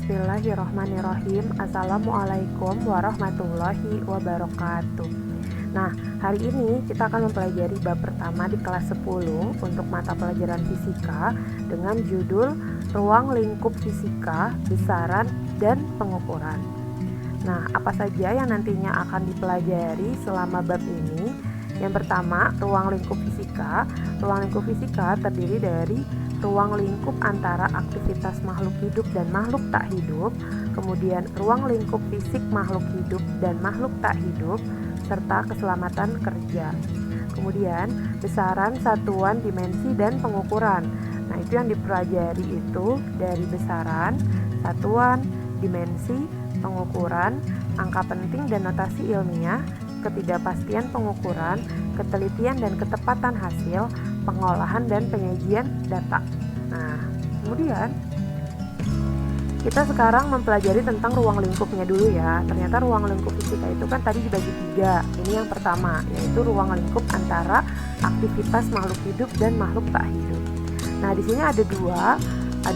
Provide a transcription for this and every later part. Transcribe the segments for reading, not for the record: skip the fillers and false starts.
Bismillahirrahmanirrahim. Assalamualaikum warahmatullahi wabarakatuh. Nah, hari ini kita akan mempelajari bab pertama di kelas 10 untuk mata pelajaran fisika dengan judul Ruang Lingkup Fisika, Besaran dan Pengukuran. Nah, apa saja yang nantinya akan dipelajari selama bab ini? Yang pertama, ruang lingkup fisika. Ruang lingkup fisika terdiri dari ruang lingkup antara aktivitas makhluk hidup dan makhluk tak hidup, kemudian ruang lingkup fisik makhluk hidup dan makhluk tak hidup, serta keselamatan kerja. Kemudian besaran, satuan, dimensi, dan pengukuran. Nah, itu yang dipelajari itu dari besaran, satuan, dimensi, pengukuran, angka penting dan notasi ilmiah, ketidakpastian pengukuran, ketelitian dan ketepatan hasil, pengolahan dan penyajian data. Nah, kemudian kita sekarang mempelajari tentang ruang lingkupnya dulu ya. Ternyata ruang lingkup fisika itu kan tadi dibagi 3. Ini yang pertama, yaitu ruang lingkup antara aktivitas makhluk hidup dan makhluk tak hidup. Nah, di sini ada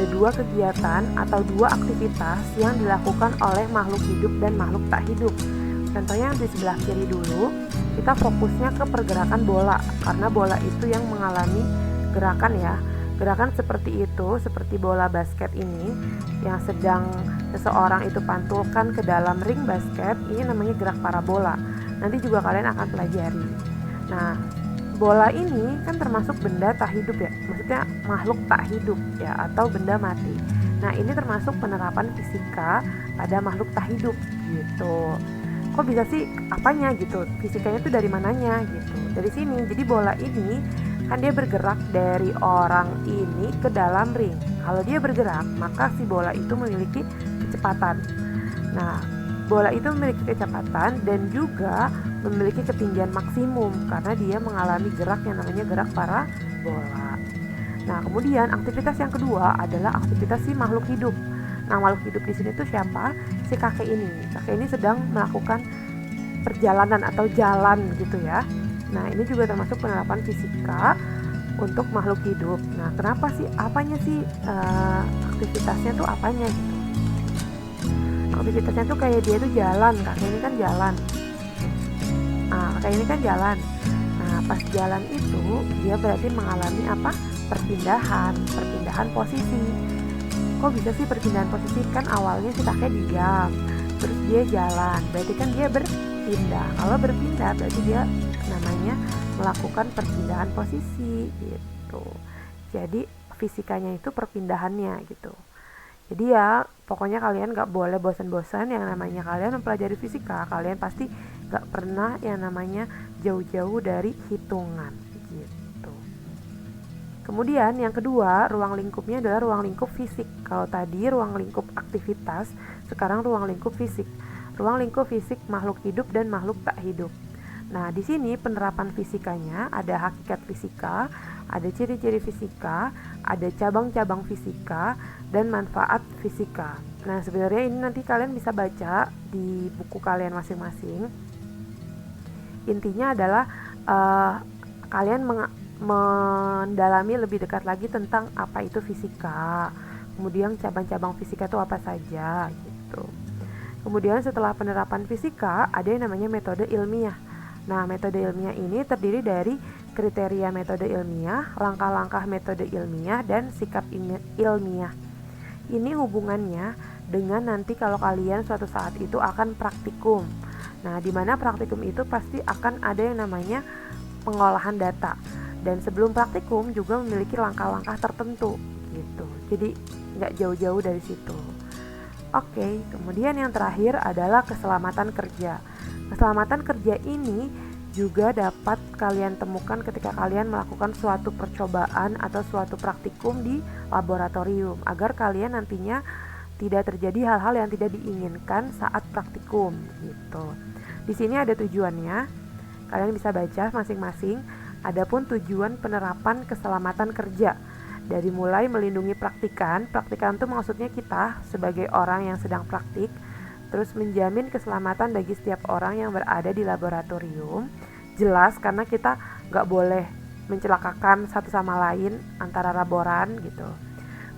dua kegiatan atau dua aktivitas yang dilakukan oleh makhluk hidup dan makhluk tak hidup. Contohnya yang di sebelah kiri dulu, kita fokusnya ke pergerakan bola, karena bola itu yang mengalami gerakan ya. Gerakan seperti itu, seperti bola basket ini yang sedang seseorang itu pantulkan ke dalam ring basket, ini namanya gerak parabola. Nanti juga kalian akan pelajari. Nah, bola ini kan termasuk benda tak hidup ya, maksudnya makhluk tak hidup ya, atau benda mati. Nah, ini termasuk penerapan fisika pada makhluk tak hidup gitu. Kok bisa sih apanya gitu, fisikanya itu dari mananya gitu, dari sini. Jadi bola ini kan dia bergerak dari orang ini ke dalam ring. Kalau dia bergerak, maka si bola itu memiliki kecepatan. Nah, bola itu memiliki kecepatan dan juga memiliki ketinggian maksimum karena dia mengalami gerak yang namanya gerak parabola. Nah, kemudian aktivitas yang kedua adalah aktivitas si makhluk hidup. Nah, makhluk hidup di sini tuh siapa? Si kakek ini. Kakek ini sedang melakukan perjalanan atau jalan gitu ya. Nah, ini juga termasuk penerapan fisika untuk makhluk hidup. Nah, kenapa sih? Apanya sih aktivitasnya tuh apanya gitu? Aktivitasnya tuh kayak dia tuh jalan. Kakek ini kan jalan. Kakek ini kan jalan. Nah, pas jalan itu dia berarti mengalami apa? Perpindahan posisi. Kok bisa sih perpindahan posisi? Kan awalnya si kakek diam, terus dia jalan, berarti kan dia berpindah. Kalau berpindah berarti dia namanya melakukan perpindahan posisi gitu. Jadi fisikanya itu perpindahannya gitu. Jadi ya pokoknya kalian gak boleh bosan-bosan yang namanya kalian mempelajari fisika. Kalian pasti gak pernah yang namanya jauh-jauh dari hitungan gitu. Kemudian yang kedua, ruang lingkupnya adalah ruang lingkup fisik. Kalau tadi ruang lingkup aktivitas, sekarang ruang lingkup fisik. Ruang lingkup fisik makhluk hidup dan makhluk tak hidup. Nah, di sini penerapan fisikanya ada hakikat fisika, ada ciri-ciri fisika, ada cabang-cabang fisika, dan manfaat fisika. Nah, sebenarnya ini nanti kalian bisa baca di buku kalian masing-masing. Intinya adalah kalian mendalami lebih dekat lagi tentang apa itu fisika, kemudian cabang-cabang fisika itu apa saja gitu. Kemudian setelah penerapan fisika ada yang namanya metode ilmiah. Nah, metode ilmiah ini terdiri dari kriteria metode ilmiah, langkah-langkah metode ilmiah, dan sikap ilmiah. Ini hubungannya dengan nanti kalau kalian suatu saat itu akan praktikum. Nah, di mana praktikum itu pasti akan ada yang namanya pengolahan data. Dan sebelum praktikum juga memiliki langkah-langkah tertentu gitu. Jadi nggak jauh-jauh dari situ. Oke, kemudian yang terakhir adalah keselamatan kerja. Keselamatan kerja ini juga dapat kalian temukan ketika kalian melakukan suatu percobaan atau suatu praktikum di laboratorium, agar kalian nantinya tidak terjadi hal-hal yang tidak diinginkan saat praktikum gitu. Di sini ada tujuannya. Kalian bisa baca masing-masing. Adapun tujuan penerapan keselamatan kerja, dari mulai melindungi praktikan itu maksudnya kita sebagai orang yang sedang praktik, terus menjamin keselamatan bagi setiap orang yang berada di laboratorium. Jelas karena kita gak boleh mencelakakan satu sama lain antara laboran gitu.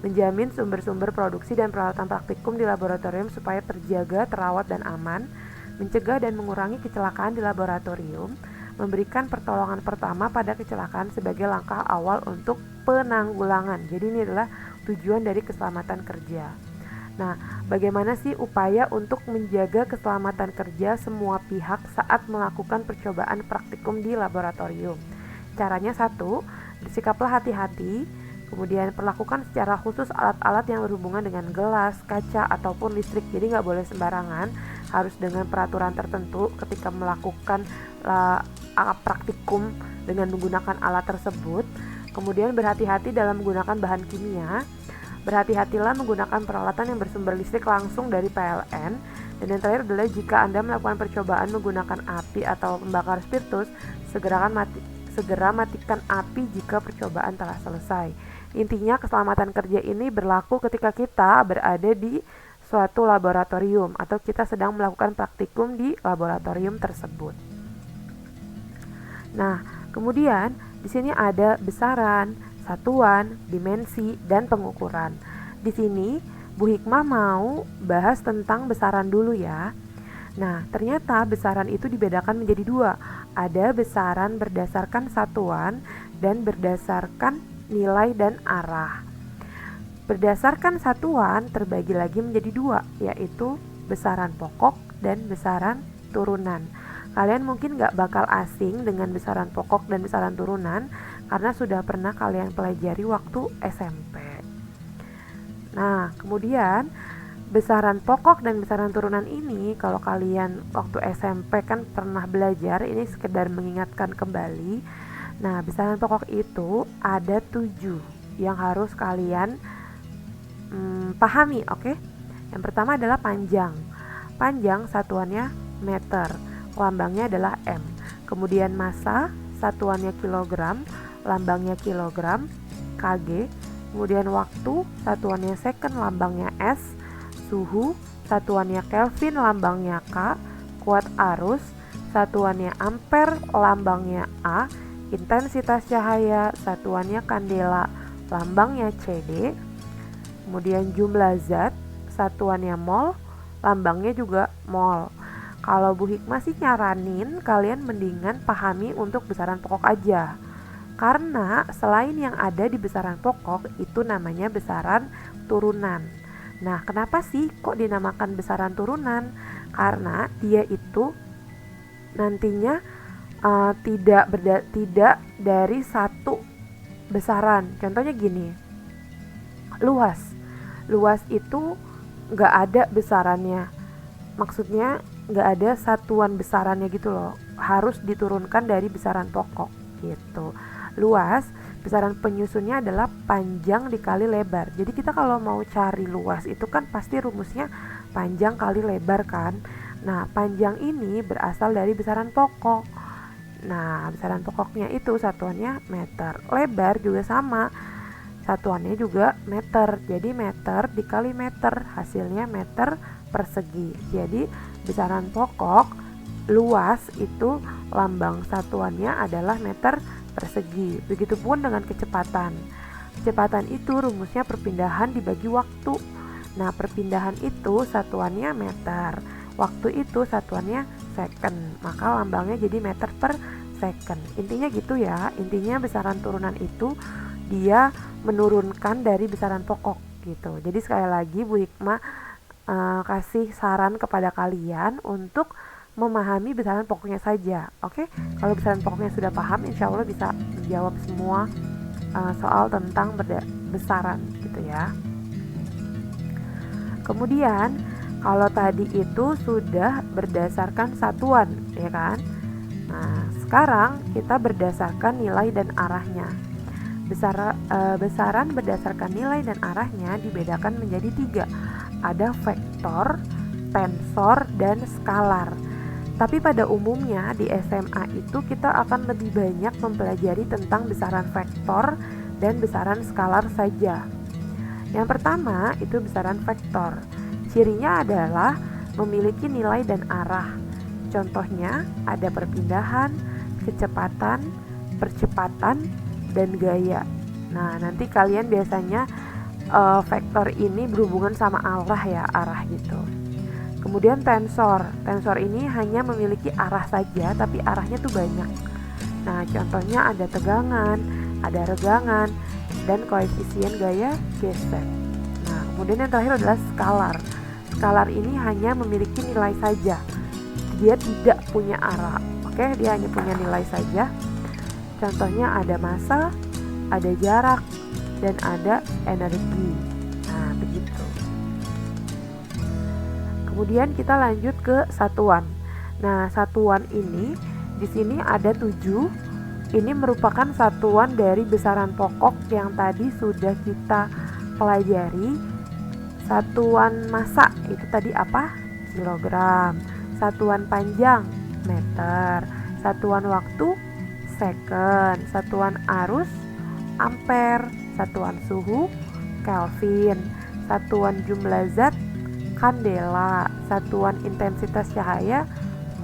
menjamin sumber-sumber produksi dan peralatan praktikum di laboratorium supaya terjaga, terawat, dan aman, mencegah dan mengurangi kecelakaan di laboratorium, memberikan pertolongan pertama pada kecelakaan sebagai langkah awal untuk penanggulangan. Jadi ini adalah tujuan dari keselamatan kerja. Nah, bagaimana sih upaya untuk menjaga keselamatan kerja semua pihak saat melakukan percobaan praktikum di laboratorium? Caranya satu, bersikaplah hati-hati, kemudian perlakukan secara khusus alat-alat yang berhubungan dengan gelas, kaca, ataupun listrik. Jadi nggak boleh sembarangan, harus dengan peraturan tertentu ketika melakukan praktikum dengan menggunakan alat tersebut. Kemudian berhati-hati dalam menggunakan bahan kimia. Berhati-hatilah menggunakan peralatan yang bersumber listrik langsung dari PLN. Dan yang terakhir adalah jika Anda melakukan percobaan menggunakan api atau pembakar spiritus, segera matikan api jika percobaan telah selesai. Intinya keselamatan kerja ini berlaku ketika kita berada di suatu laboratorium atau kita sedang melakukan praktikum di laboratorium tersebut. Nah, kemudian di sini ada besaran, satuan, dimensi, dan pengukuran. Di sini Bu Hikmah mau bahas tentang besaran dulu ya. Nah, ternyata besaran itu dibedakan menjadi dua. Ada besaran berdasarkan satuan dan berdasarkan nilai dan arah. Berdasarkan satuan terbagi lagi menjadi dua, yaitu besaran pokok dan besaran turunan. Kalian mungkin gak bakal asing dengan besaran pokok dan besaran turunan karena sudah pernah kalian pelajari waktu SMP. Nah, kemudian besaran pokok dan besaran turunan ini kalau kalian waktu SMP kan pernah belajar, ini sekedar mengingatkan kembali. Nah, besaran pokok itu ada 7 yang harus kalian pahami, oke? Yang pertama adalah panjang. Panjang satuannya meter, lambangnya adalah M. Kemudian massa, satuannya kilogram, lambangnya kilogram, kg. Kemudian waktu, satuannya second, lambangnya S. Suhu, satuannya Kelvin, lambangnya K. Kuat arus, satuannya ampere, lambangnya A. Intensitas cahaya, satuannya kandela, lambangnya CD. Kemudian jumlah zat, satuannya mol, lambangnya juga mol. Kalau Bu Hikmah sih nyaranin kalian mendingan pahami untuk besaran pokok aja. Karena selain yang ada di besaran pokok itu namanya besaran turunan. Nah, kenapa sih kok dinamakan besaran turunan? Karena dia itu nantinya tidak dari satu besaran. Contohnya gini, luas itu nggak ada besarannya. Maksudnya nggak ada satuan besarannya gitu loh. Harus diturunkan dari besaran pokok gitu. Luas, besaran penyusunnya adalah panjang dikali lebar. Jadi kita kalau mau cari luas itu kan pasti rumusnya panjang kali lebar kan. Nah, panjang ini berasal dari besaran pokok. Nah, besaran pokoknya itu satuannya meter. Lebar juga sama, satuannya juga meter. Jadi meter dikali meter, hasilnya meter persegi. Jadi besaran pokok luas itu lambang satuannya adalah meter persegi. Begitupun dengan kecepatan. Kecepatan itu rumusnya perpindahan dibagi waktu. Nah, perpindahan itu satuannya meter. Waktu itu satuannya second. Maka lambangnya jadi meter per second. Intinya gitu ya. Intinya besaran turunan itu dia menurunkan dari besaran pokok gitu. Jadi sekali lagi Bu Hikmah kasih saran kepada kalian untuk memahami besaran pokoknya saja. Oke? Kalau besaran pokoknya sudah paham, insya Allah bisa menjawab semua soal tentang besaran gitu ya. Kemudian kalau tadi itu sudah berdasarkan satuan, ya kan? Nah, sekarang kita berdasarkan nilai dan arahnya. Besaran berdasarkan nilai dan arahnya dibedakan menjadi 3. Ada vektor, tensor, dan skalar. Tapi pada umumnya di SMA itu kita akan lebih banyak mempelajari tentang besaran vektor dan besaran skalar saja. Yang pertama itu besaran vektor. Cirinya adalah memiliki nilai dan arah. Contohnya ada perpindahan, kecepatan, percepatan, dan gaya. Nah, nanti kalian biasanya vektor ini berhubungan sama arah ya, arah gitu. Kemudian tensor ini hanya memiliki arah saja, tapi arahnya tuh banyak. Nah, contohnya ada tegangan, ada regangan, dan koefisien gaya gesek. Nah, kemudian yang terakhir adalah skalar. Skalar ini hanya memiliki nilai saja, dia tidak punya arah. Oke, dia hanya punya nilai saja. Contohnya ada massa, ada jarak, dan ada energi. Nah, begitu. Kemudian kita lanjut ke satuan. Nah, satuan ini di sini ada 7. Ini merupakan satuan dari besaran pokok yang tadi sudah kita pelajari. Satuan massa itu tadi apa? Kilogram. Satuan panjang meter. Satuan waktu second. Satuan arus ampere. Satuan suhu Kelvin. Satuan jumlah zat kandela. Satuan intensitas cahaya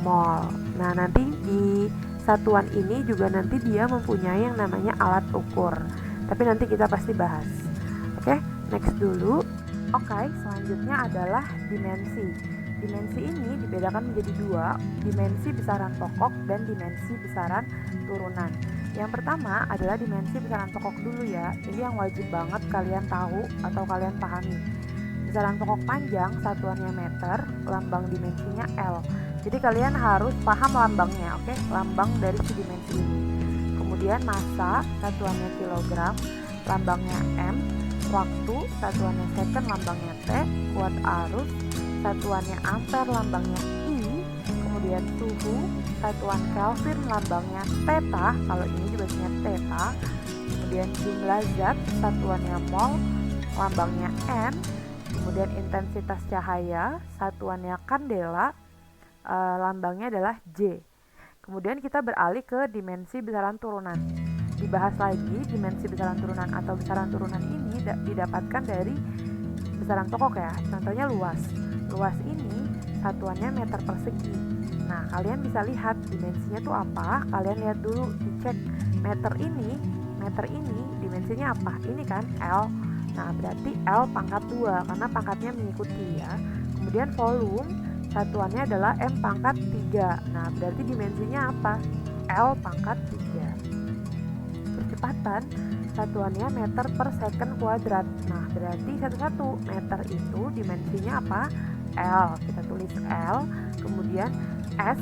mol. Nah, nanti di satuan ini juga nanti dia mempunyai yang namanya alat ukur. Tapi nanti kita pasti bahas. Oke, next dulu. Oke, selanjutnya adalah dimensi. Dimensi ini dibedakan menjadi 2, dimensi besaran pokok dan dimensi besaran turunan. Yang pertama adalah dimensi besaran pokok dulu ya. Ini yang wajib banget kalian tahu atau kalian pahami. Besaran pokok panjang satuannya meter, lambang dimensinya L. Jadi kalian harus paham lambangnya, oke? Lambang dari si dimensi ini. Kemudian massa satuannya kilogram, lambangnya M. Waktu satuannya second, lambangnya T. Kuat arus satuannya ampere, lambangnya I. Kemudian suhu satuan Kelvin, lambangnya theta. Kalau ini dibacanya theta. Kemudian jumlah zat satuannya mol, lambangnya N. Kemudian intensitas cahaya satuannya kandela, lambangnya adalah J. Kemudian kita beralih ke dimensi besaran turunan. Dibahas lagi, dimensi besaran turunan atau besaran turunan ini didapatkan dari besaran pokok ya. Contohnya luas. Luas ini satuannya meter persegi. Nah, kalian bisa lihat dimensinya tuh apa. Kalian lihat dulu, dicek meter ini dimensinya apa? Ini kan L. Nah, berarti L pangkat 2 karena pangkatnya mengikuti ya. Kemudian volume satuannya adalah M pangkat 3. Nah, berarti dimensinya apa? L pangkat 3. Kecepatan satuannya meter per second kuadrat. Nah, berarti satu-satu meter itu dimensinya apa? L. Kita tulis L. Kemudian S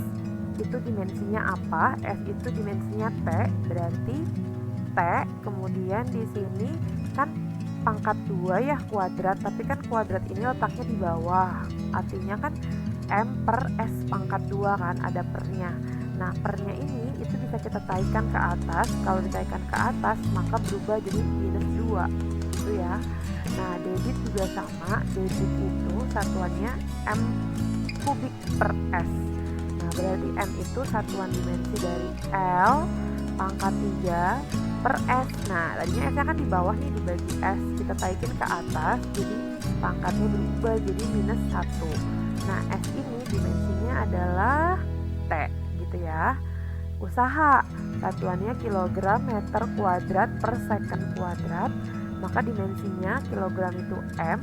itu dimensinya apa? S itu dimensinya T. Berarti T. Kemudian di sini kan pangkat 2 ya kuadrat, tapi kan kuadrat ini letaknya di bawah. Artinya kan M per S pangkat 2 kan, ada pernya. Nah, pernya ini itu bisa kita taikkan ke atas. Kalau ditaikkan ke atas maka berubah jadi minus 2 gitu ya. Nah, debit juga sama. Debit itu satuannya M kubik per S. Nah, berarti M itu satuan dimensi dari L pangkat 3 per S. Nah, tadinya S nya kan di bawah nih, dibagi S kita taikin ke atas, jadi pangkatnya berubah jadi minus 1. Nah, S ini dimensinya adalah T gitu ya. Usaha satuannya kilogram meter kuadrat per second kuadrat, maka dimensinya kilogram itu M,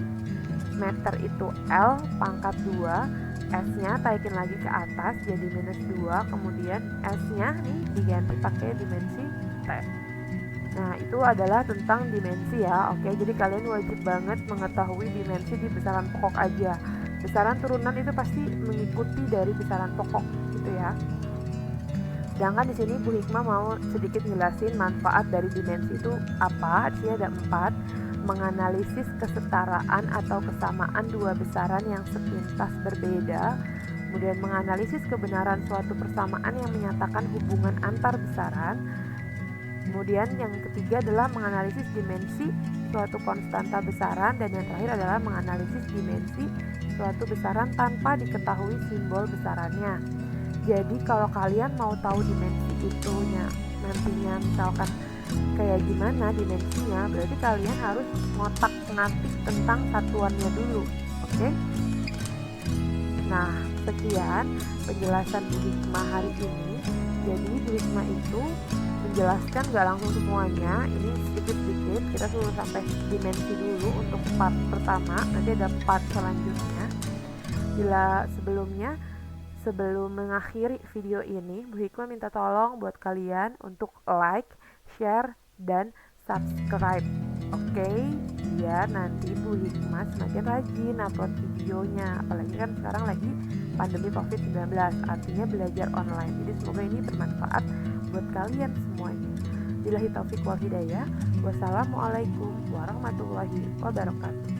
meter itu L pangkat 2, S-nya taikin lagi ke atas jadi minus 2, kemudian S-nya nih diganti pakai dimensi T. Nah, itu adalah tentang dimensi ya. Oke, jadi kalian wajib banget mengetahui dimensi di besaran pokok aja. Besaran turunan itu pasti mengikuti dari besaran pokok gitu ya. Sedangkan di sini Bu Hikmah mau sedikit jelasin manfaat dari dimensi itu apa. Di sini ada 4. Menganalisis kesetaraan atau kesamaan dua besaran yang sepintas berbeda. Kemudian menganalisis kebenaran suatu persamaan yang menyatakan hubungan antar besaran. Kemudian yang ketiga adalah menganalisis dimensi suatu konstanta besaran, dan yang terakhir adalah menganalisis dimensi suatu besaran tanpa diketahui simbol besarannya. Jadi kalau kalian mau tahu dimensi itunya nantinya misalkan kayak gimana dimensinya, berarti kalian harus ngotak-ngatik tentang satuannya dulu. Oke? Nah, sekian penjelasan Bu Hikmah hari ini. Jadi Bu Hikmah itu menjelaskan gak langsung semuanya, ini sedikit-sedikit, kita suruh sampai dimensi dulu untuk part pertama, nanti ada part selanjutnya. Sebelum mengakhiri video ini, Bu Hikmah minta tolong buat kalian untuk like, share, dan subscribe. Oke, biar nanti Bu Hikmah semakin rajin upload videonya. Apalagi kan sekarang lagi pandemi COVID-19, artinya belajar online. Jadi semoga ini bermanfaat buat kalian semuanya. Billahi taufik wal hidayah. Wassalamualaikum warahmatullahi wabarakatuh.